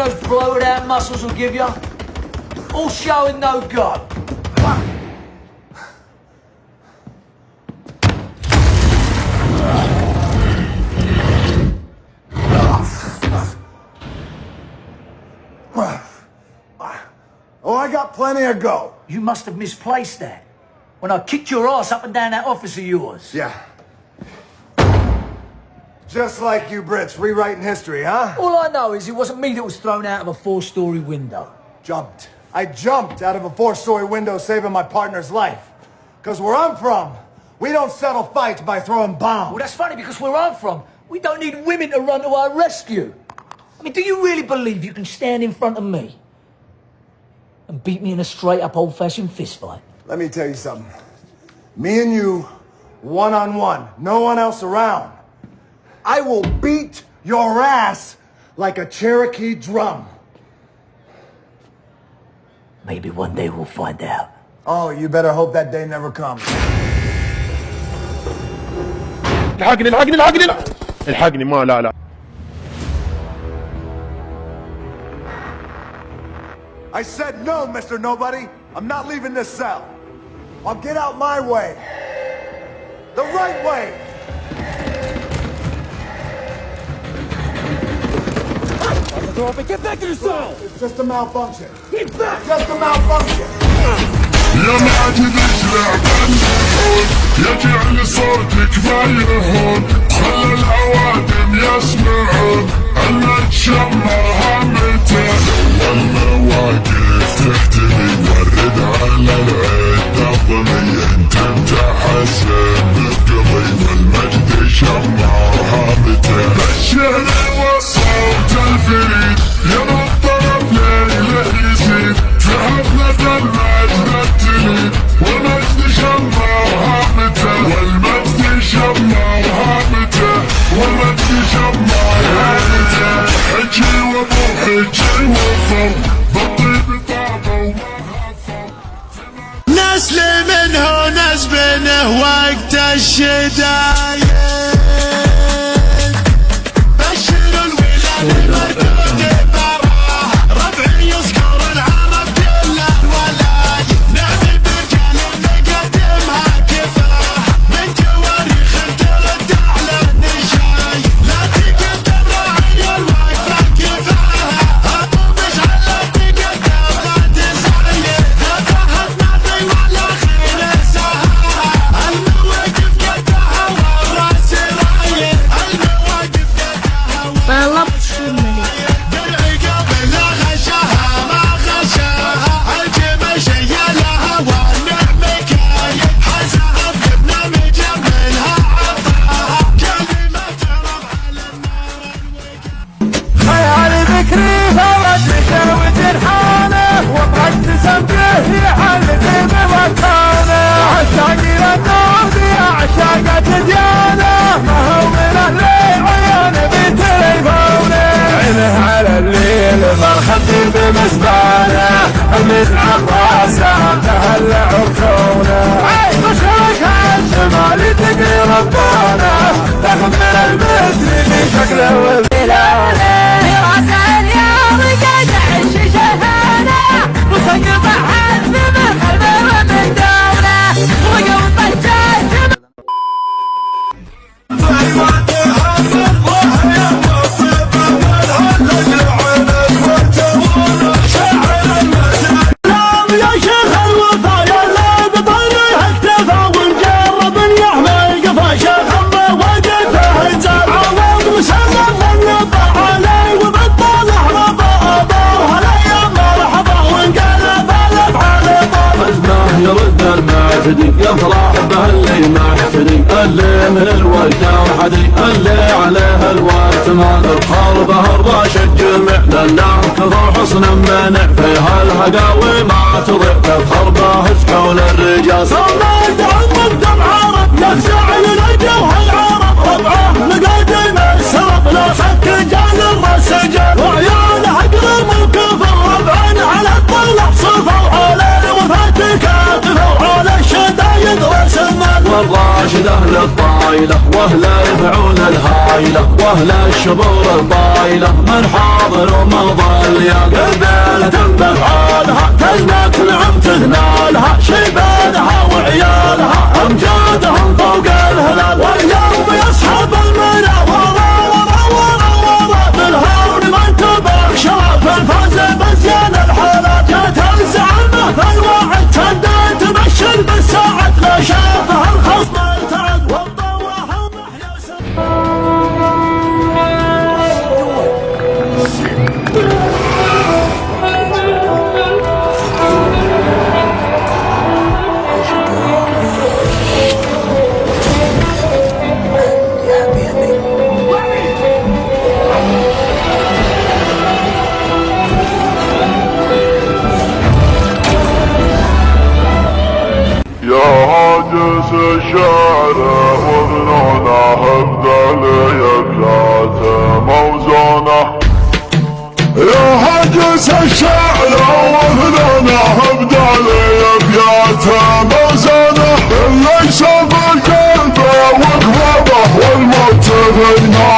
those bloated out muscles will give you? All show and no go. Oh, I got plenty of go. You must have misplaced that. When I kicked your ass up and down that office of yours. Yeah. Just like you Brits, rewriting history, huh? All I know is it wasn't me that was thrown out of a 4-story window. Jumped. I jumped out of a 4-story window saving my partner's life. Because where I'm from, we don't settle fights by throwing bombs. Well, that's funny because where I'm from, we don't need women to run to our rescue. I mean, do you really believe you can stand in front of me and beat me in a straight-up old-fashioned fistfight? Let me tell you something. Me and you, one-on-one, no one else around. I will beat your ass like a Cherokee drum. Maybe one day we'll find out. Oh, you better hope that day never comes. الحقني الحقني الحقني الحقني ما لا I said no, Mr. Nobody. I'm not leaving this cell. I'll get out my way. The right way. Get back to your cell! It's just a malfunction. Get back! Just a malfunction. يا معجب لعبان هون يجعل صوتك ما يهون خلى الأوادم يسمعون أنك شمها متى والمواقف تختلي ورد على العين نظمي انت متحسن بالقضي والمجد شمها متى الشعر والصوت الفريد يا الطرف ليله يزيد في حفلة المجد التليد والمجد شمها متى والمجد شمها متى والمجد شمها متى حجي وابو حجي وفر بالطيب طابه ومهفر نسل منه نسبنه وقت الشدايد بشر الولاد المردود براه ربع يذكر العرب كل الولايد نعمل برجال نقدمها كفاه من تواريخ ترد على النشايد لا تقدم راعي الوقفه كفاها ابو مشعل تقدم لا تزايد نفهت نادي ولا خير سهاها المواقف قدها والراس رايد المواقف قدها والراس درعي قبل لا غشاها ما غشاها الجيم شيلها والنعم كايد حزها بابن مجملها عطاها كلمة ترب على النار خيال ذكري فوجك وجرحانه ومقدسا به يحلف بمكانه عشاقي للنودي عشاقة ديانه ما هو من اهل عيان بتليفونه عينه على الليل مرخدي بمسبانه المزعق راسه تهلع وكونه عيش مشرك الشمال تقي ربانه دخل من المثل في شكله وبلونه يفرح به اللي ما يحتدي اللي من الوجه وحدي اللي عليه الوقت ما تبخر به رضاش الجميع لانه كثر حصن منع فيها الهقاوي ما تضيع تبخر به حول الرجال صمد عمر دم عرب يفزع للجوه العرب ربعه مقادم السرب لا صك جال الراس جال وعيونه اقرب الكفر ربعا على الطلع صفر على الوفاه كاتفه وعلى الشدايد راس المال والراشد اهل الطايلة واهل الفعول الهايلة واهل الشبور الطايلة من حاضر ومظل يا قبيلة بفعالها تزنك نعم تهنالها شيبانها وعيالها امجادهم فوق الهلال واليوم يصحب المنى ورا ورا ورا ورا بالهون من تبع شاف الفوز بزيان الحالات يا تنزع المه الواعد تندى تبشر بالساعة لا شافها الخصم التعد والطواح ومحيا يا هاجس الشعر وظنونه بدلي بذات موزونه يا هاجس الشعر وظنونه بدلي بذات موزونه ليس بالقلب وقلبه والموت بالنار